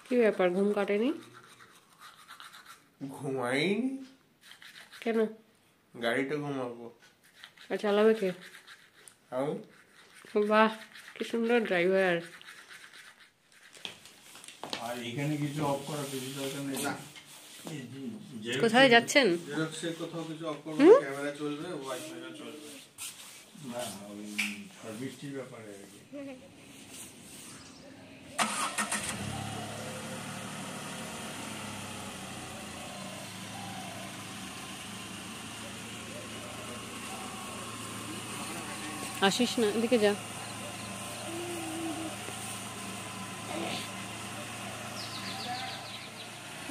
কি ব্যাপার, ঘুম কাটেনি? ঘুমাইনি। কেন? গাড়িতে ঘুমাবো। আর চালাবে কে? আমি। বাহ, কি সুন্দর ড্রাইভার। আর এখানে কিছু অফ করা কিছু দরকার নেই না। কোথায় যাচ্ছেন? জেরক্সের কোথাও কিছু অফ করবো, ক্যামেরা চলবে, ওয়াইফাইও চলবে না, ওই বৃষ্টির ব্যাপারে আর কি। আসিস না, এদিকে যা।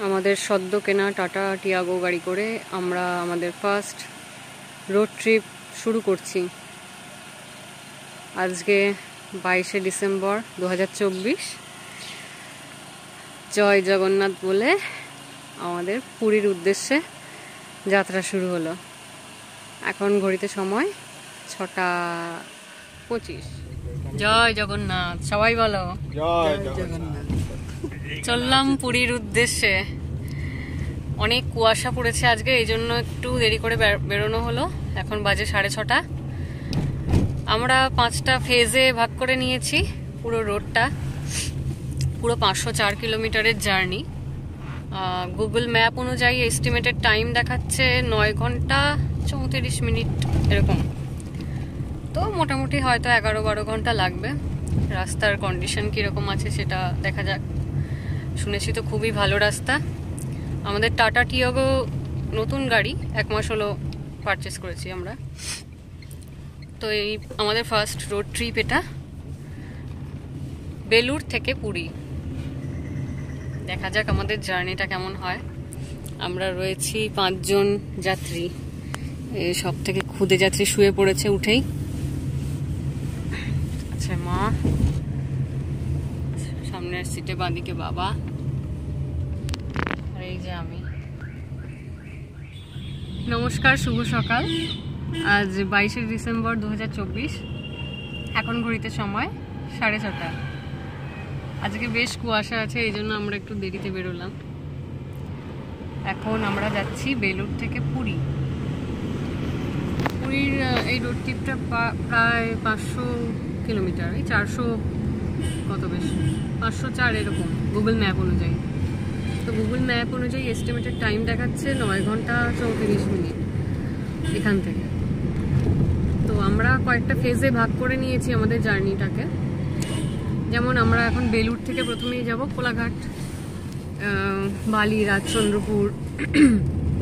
আমাদের সদ্য কেনা টাটা টিয়াগো গাড়ি করে আমরা আমাদের ফার্স্ট রোড ট্রিপ শুরু করছি। আজকে 22শে ডিসেম্বর 2024। জয় জগন্নাথ বলে আমাদের পুরীর উদ্দেশ্যে যাত্রা শুরু হলো। এখন ঘড়িতে সময় 6:25। জয় জগন্নাথ, সবাই বলো জয় জগন্নাথ। চললাম পুরীর উদ্দেশ্যে। অনেক কুয়াশা পড়েছে আজকে, এই জন্য একটু দেরি করে বেরোনো হলো। এখন বাজে 6:30। আমরা 5টা ফেজে ভাগ করে নিয়েছি পুরো রোডটা। পুরো 504 কিলোমিটারের জার্নি। গুগল ম্যাপ অনুযায়ী এস্টিমেটেড টাইম দেখাচ্ছে 9 ঘন্টা 34 মিনিট এরকম। তো মোটামুটি হয়তো 11-12 ঘন্টা লাগবে। রাস্তার কন্ডিশন কীরকম আছে সেটা দেখা যাক। শুনেছি তো খুবই ভালো রাস্তা। আমাদের টাটা টিয়াগো নতুন গাড়ি, 1 মাস হলো পারচেস করেছি আমরা। তো এই আমাদের ফার্স্ট রোড ট্রিপ এটা, বেলুর থেকে পুরী। দেখা যাক আমাদের জার্নিটা কেমন হয়। আমরা রয়েছি 5 জন যাত্রী। সব থেকে ক্ষুদে যাত্রী শুয়ে পড়েছে উঠেই। আচ্ছা, মা সামনের সিটে, বাঁদিকে বাবা, আর এই যে আমি। নমস্কার, শুভ সকাল। আজ 22শে ডিসেম্বর 2024। এখন ঘড়িতে সময় 6:30। আজকে বেশ কুয়াশা আছে, এই জন্য আমরা একটু দেরিতে বেরোলাম। এখন আমরা যাচ্ছি বেলুর থেকে পুরী। পুরীর এই রোড ট্রিপটা প্রায় 500 কিলোমিটার, এই 400 কত বেশি, 504 এরকম গুগল ম্যাপ অনুযায়ী। তো গুগল ম্যাপ অনুযায়ী এস্টিমেটেড টাইম দেখাচ্ছে 9 ঘন্টা 34 মিনিট এখান থেকে। তো আমরা কয়েকটা ফেজে ভাগ করে নিয়েছি আমাদের জার্নিটাকে। যেমন আমরা এখন বেলুর থেকে প্রথমেই যাব কোলাঘাট, বালি, রাজচন্দ্রপুর,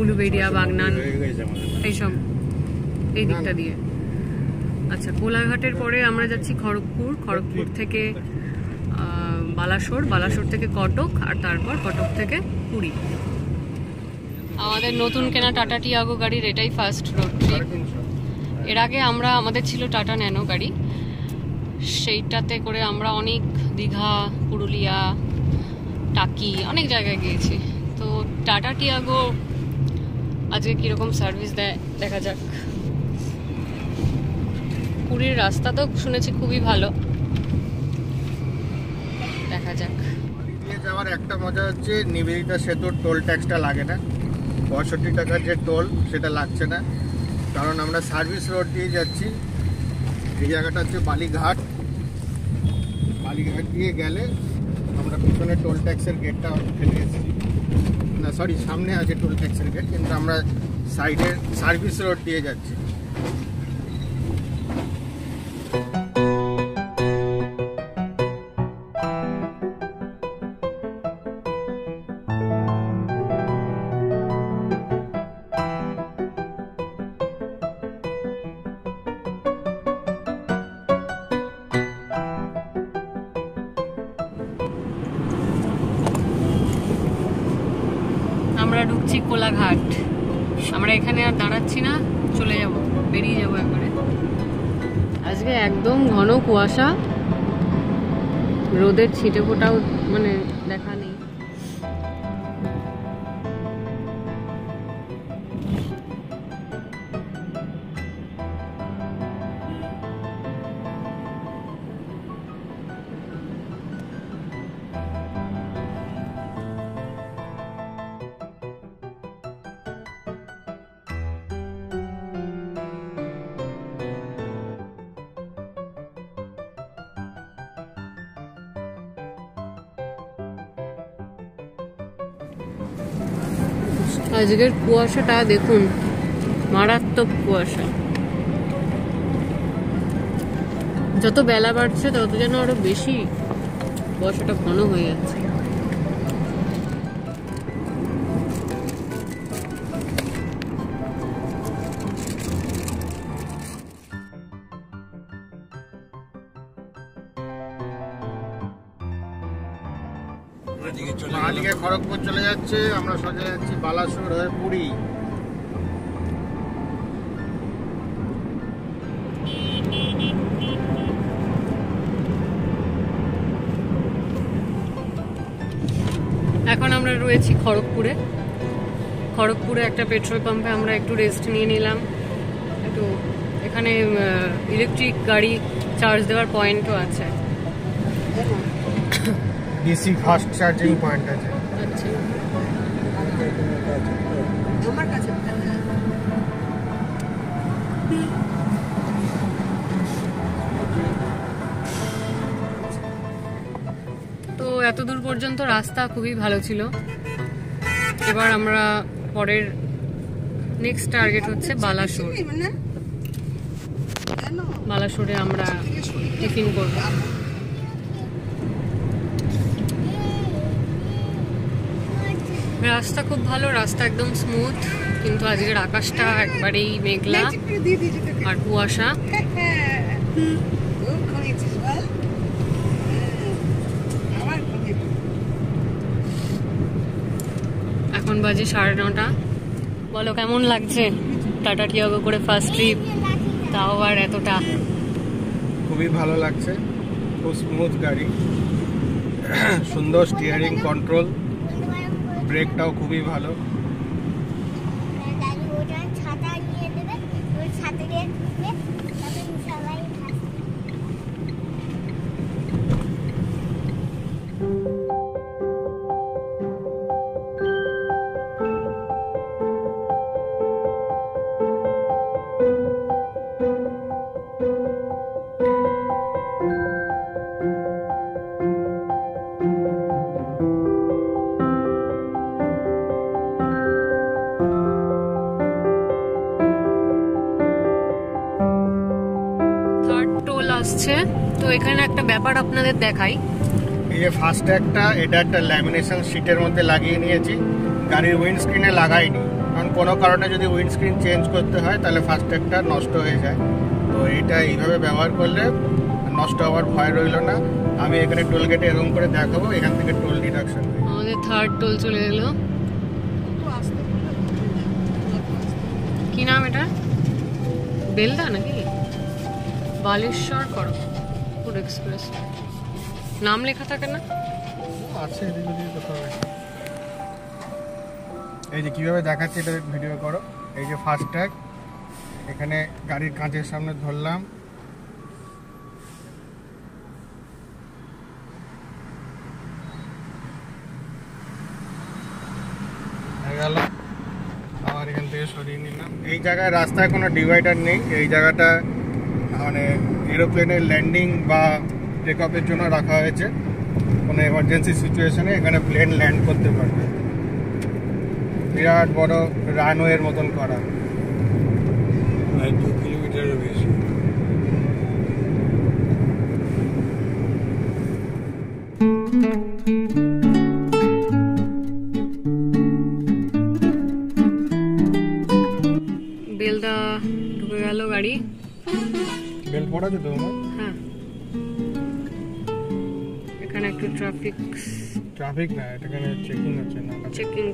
উলুবেড়িয়া, বাগনান, এইসব এই দিকটা দিয়ে। আচ্ছা, কোলাঘাটের পরে আমরা যাচ্ছি খড়গপুর, খড়গপুর থেকে বালাসোর, বালাসোর থেকে কটক, আর তারপর কটক থেকে পুরী। আমাদের নতুন কেনা টাটা টিয়াগো গাড়ির এটাই ফার্স্ট রোড ট্রিপ। এর আগে আমাদের ছিল টাটা ন্যানো গাড়ি, সেইটাতে করে আমরা অনেক দীঘা, পুরুলিয়া, টাকি অনেক জায়গায় গিয়েছি। তো টাটা টিয়াগো আজকে কীরকম সার্ভিস দেয় দেখা যাক। পুরীর রাস্তা তো শুনেছি খুবই ভালো, দেখা যাক। যাওয়ার একটা মজা হচ্ছে নিবেদিতা সেতুর টোল ট্যাক্সটা লাগে না। 65 টাকার যে টোল সেটা লাগছে না, কারণ আমরা সার্ভিস রোড দিয়ে যাচ্ছি। এই জায়গাটা হচ্ছে বালিঘাট। বালিঘাট দিয়ে গেলে আমরা পিছনে টোল ট্যাক্সের গেটটা ফেলে এসেছি, না সরি, সামনে আছে টোল ট্যাক্সের গেট, কিন্তু আমরা সাইডে সার্ভিস রোড দিয়ে যাচ্ছি। আমরা ঢুকছি কোলাঘাট। আমরা এখানে আর দাঁড়াচ্ছি না, চলে যাব, বেরিয়ে যাবো একবারে। আজকে একদম ঘন কুয়াশা, রোদের ছিটে ফোটাও মানে দেখা নেই। আজকের কুয়াশাটা দেখুন, মারাত্মক কুয়াশা। যত বেলা বাড়ছে তত যেন আরো বেশি কুয়াশাটা ঘন হয়ে যাচ্ছে। আজকে খড়গপুর চলে যাচ্ছে, আমরা সোজা যাচ্ছি বালাসোর হয়ে পুরী। এখন আমরা রয়েছি খড়গপুরে। খড়গপুরে একটা পেট্রোল পাম্পে আমরা একটু রেস্ট নিয়ে নিলাম। একটু এখানে ইলেকট্রিক গাড়ি চার্জ দেওয়ার পয়েন্টও আছে। ডিসি ফাস্ট চার্জিং পয়েন্ট আছে। আচ্ছা, আমার কাছে তো এতদূর পর্যন্ত রাস্তা খুবই ভালো ছিল। এবার আমরা পরের নেক্সট টার্গেট হচ্ছে বালাসোর। বালাসোরে আমরা টিফিন করব। রাস্তা খুব ভালো, রাস্তা একদম স্মুথ, কিন্তু আজকের আকাশটা একবারেই মেঘলা আর কুয়াশা। এখন বাজে 9:30। বলো কেমন লাগছে টাটা টিয়াগো করে ফার্স্ট ট্রিপ, তাও আবার এতটা? খুবই ভালো লাগছে, খুব স্মুথ গাড়ি, সুন্দর স্টিয়ারিং কন্ট্রোল, ব্রেকটাও খুবই ভালো। তো এখানে একটা ব্যাপার আপনাদের দেখাই। এই যে ফার্স্ট ট্যাগটা, এটা একটা ল্যামিনেশন শিটের মধ্যে লাগিয়ে নিয়েছি, গাড়ির উইন্ডস্ক্রিনে লাগাইনি, কারণ কোনো কারণে যদি উইন্ডস্ক্রিন চেঞ্জ করতে হয় তাহলে ফার্স্ট ট্যাগটা নষ্ট হয়ে যায়। তো এটা এইভাবে ব্যবহার করলে নষ্ট হওয়ার ভয় রইল না। আমি এখানে টোল গেটে এরকম করে দেখাবো, এখান থেকে টোল ডিডাকশন। আমাদের থার্ড টোল চলে এলো। কি নাম এটা? বেলদা নাকি? বালেশ্বর খড়গপুর এক্সপ্রেস নাম লেখা থাকে না? আছে এদিকে যদি কোথাও। এই যে কিভাবে দেখাচ্ছে এটা ভিডিও করো। এই যে ফার্স্ট ট্যাগ, এখানে গাড়ির কাঁচের সামনে ধরলাম, গেল, আবার এখান থেকে সরিয়ে নিলাম। এই জায়গায় রাস্তায় কোনো ডিভাইডার নেই, এই জায়গাটা মানে এরোপ্লেনের ল্যান্ডিং বা টেক অফের জন্য রাখা হয়েছে। কোনো এমার্জেন্সি সিচুয়েশনে এখানে প্লেন ল্যান্ড করতে পারবে। বিরাট বড় রানওয়ের মতন করা, 2 কিলোমিটারের বেশি। বেলদা ঢুকে গেল গাড়ি। বেল পড়া যেত তোমার? হ্যাঁ, এখানে একটু ট্রাফিক না, এখানে চেকিং হচ্ছে না। চেকিং।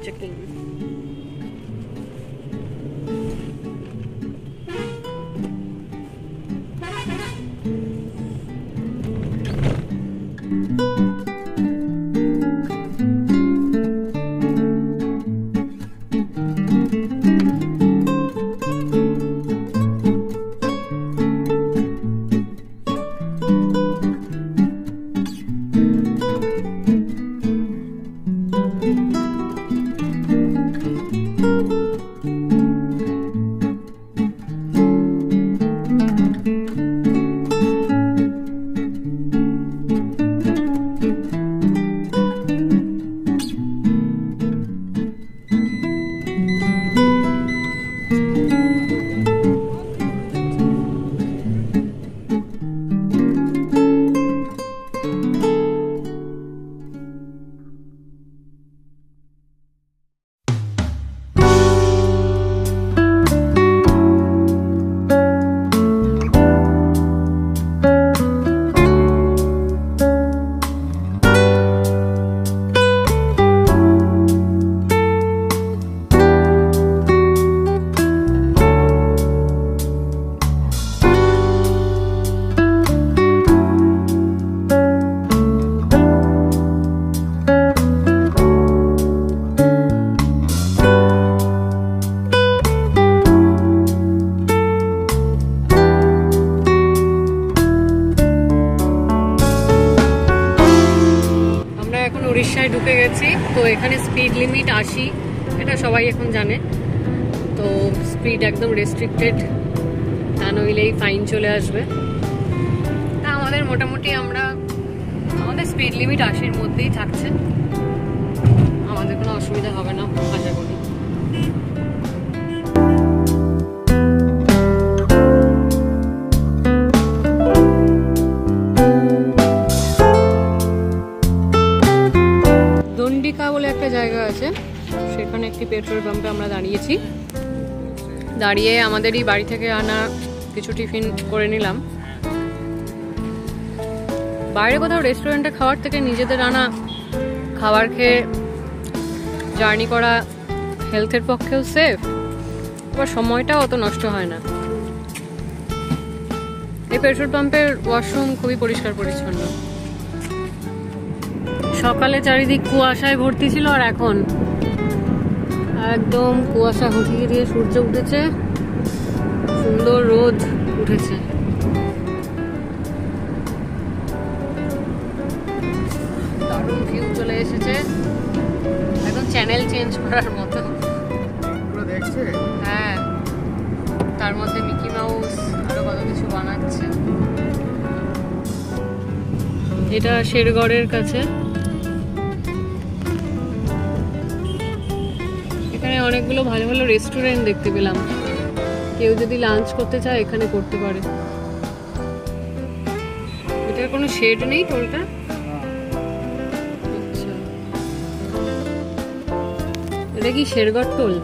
ঢুকে গেছি। তো এখানে স্পিড লিমিট 80, এটা সবাই এখন জানে। তো স্পিড একদম রেস্ট্রিক্টেড, তা নইলেই ফাইন চলে আসবে। তা আমাদের মোটামুটি আমাদের স্পিড লিমিট 80-র মধ্যেই থাকছে, আমাদের কোনো অসুবিধা হবে না আশা করি। দণ্ডিকা বলে একটা জায়গা আছে, সেখানে একটি পেট্রোল পাম্পে আমরা দাঁড়িয়েছি। দাঁড়িয়ে আমাদেরই বাড়ি থেকে আনা কিছু টিফিন করে নিলাম। বাইরে কোথাও রেস্টুরেন্টে খাওয়ার থেকে নিজেদের আনা খাবার খেয়ে জার্নি করা হেলথের পক্ষেও সেফ, আবার সময়টাও অত নষ্ট হয় না। এই পেট্রোল পাম্পের ওয়াশরুম খুবই পরিষ্কার পরিচ্ছন্ন। সকালে চারিদিক কুয়াশায় ভর্তি ছিল, আর এখন একদম কুয়াশা হটিয়ে দিয়ে সূর্য উঠেছে, সুন্দর রোদ উঠেছে। দারুণ ভিউ চলে এসেছে, একদম চ্যানেল চেঞ্জ করার মতো। পুরো দেখছে? হ্যাঁ, তার মধ্যে মিকি মাউস আরো কত কিছু বানাচ্ছে। এটা শেরগড়ের কাছে। এখানে অনেকগুলো ভালো ভালো রেস্টুরেন্ট দেখতে পেলাম, কেউ যদি লাঞ্চ করতে চায় এখানে করতে পারে। এটার কোনো শেড নেই টোলটা? আচ্ছা, এটা কি Shergarh toll?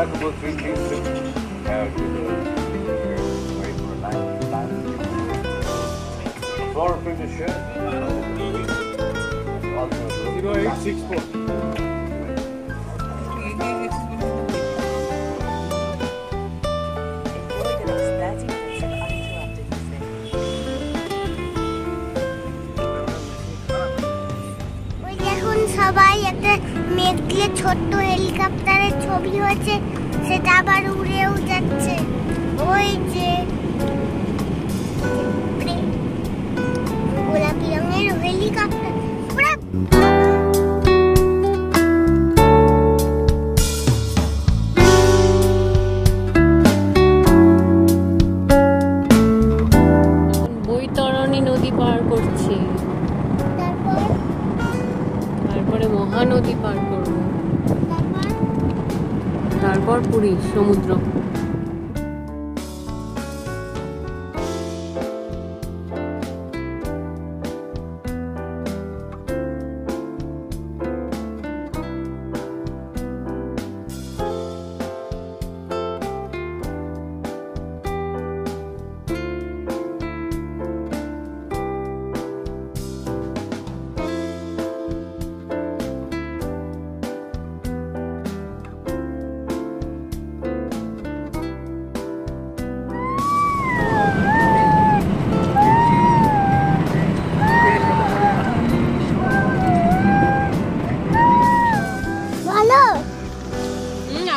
Possible 3 things to wait for line. Floor finisher. 0864. সবাই একটা মেঘ দিয়ে ছোট্ট হেলিকপ্টারের ছবি হয়েছে, সেটা আবার উড়েও যাচ্ছে। ওই যে গোলাপি রঙের হেলিকপ্টার। বৈতরণী নদী পার করছি, তারপরে মহানদী পার করব, তারপর পুরী সমুদ্র।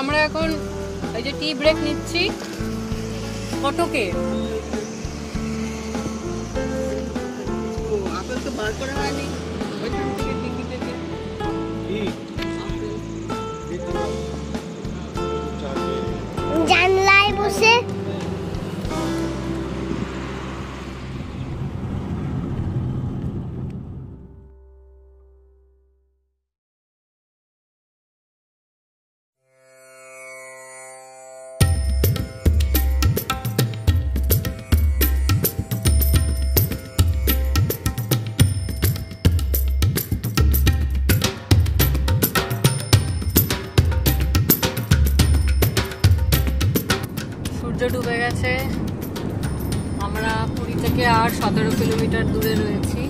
আমরা এখন এই যে টি ব্রেক নিচ্ছি ফটোকে। আপেল তো বার করা হয়নি ওইখান থেকে টিকি থেকে। জানলায় বসে ডুবে গেছে। আমরা পুরী থেকে আর 17 কিলোমিটার দূরে রয়েছি।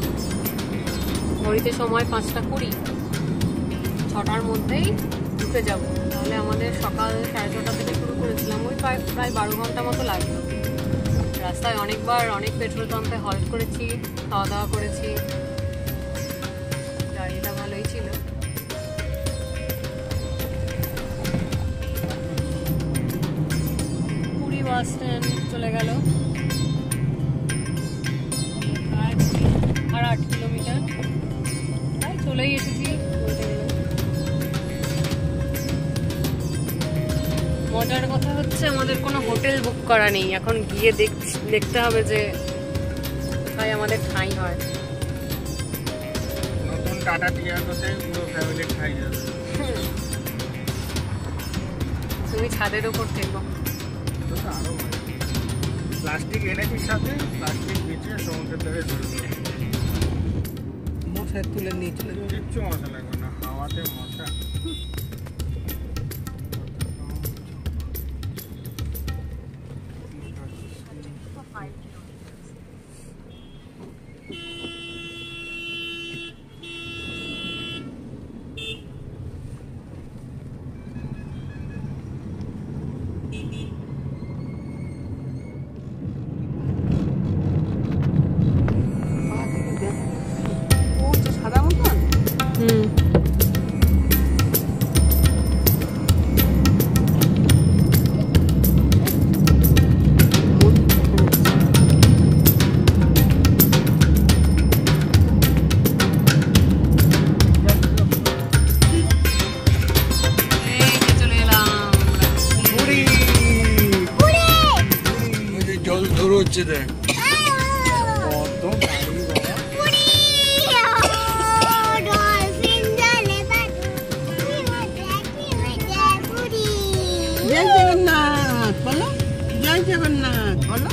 ঘড়িতে সময় 5:20, 6টার মধ্যেই ঢুকে যাব। তাহলে আমাদের সকাল 6:30 থেকে শুরু করেছিলাম, ওই প্রায় 12 ঘন্টা মতো লাগলো। রাস্তায় অনেকবার অনেক পেট্রোল পাম্পে হল্ট করেছি, খাওয়া দাওয়া করেছি। গাড়িটা ভালোই ছিল। পুরী বাস স্ট্যান্ড চলে গেল, আর 8 কিলোমিটার, তাই চলেই এসেছি বলতে গেলে। মজার কথা হচ্ছে আমাদের কোনো হোটেল বুক করা নেই, এখন গিয়ে দেখতে হবে যে কোথায় আমাদের ঠাঁই হয়। নতুন টাটা টিয়াগোতে পুরো ফ্যামিলি খাই যাবে। তুমি ছাদের উপর থেকো। আরো প্লাস্টিক এনেছি সাথে, প্লাস্টিক বিছিয়ে সমুদ্রের ধারে ঝুলে মশা তুলে নিয়ে চলে যাবে। কিচ্ছু মশা লাগবে না, হাওয়াতে মশা। সাদা মতন চলে এলাম। জল ধরে হচ্ছে দেখ। কত গাড়ি বাবা। জয় জগন্নাথ বলো, জয় জগন্নাথ বলো।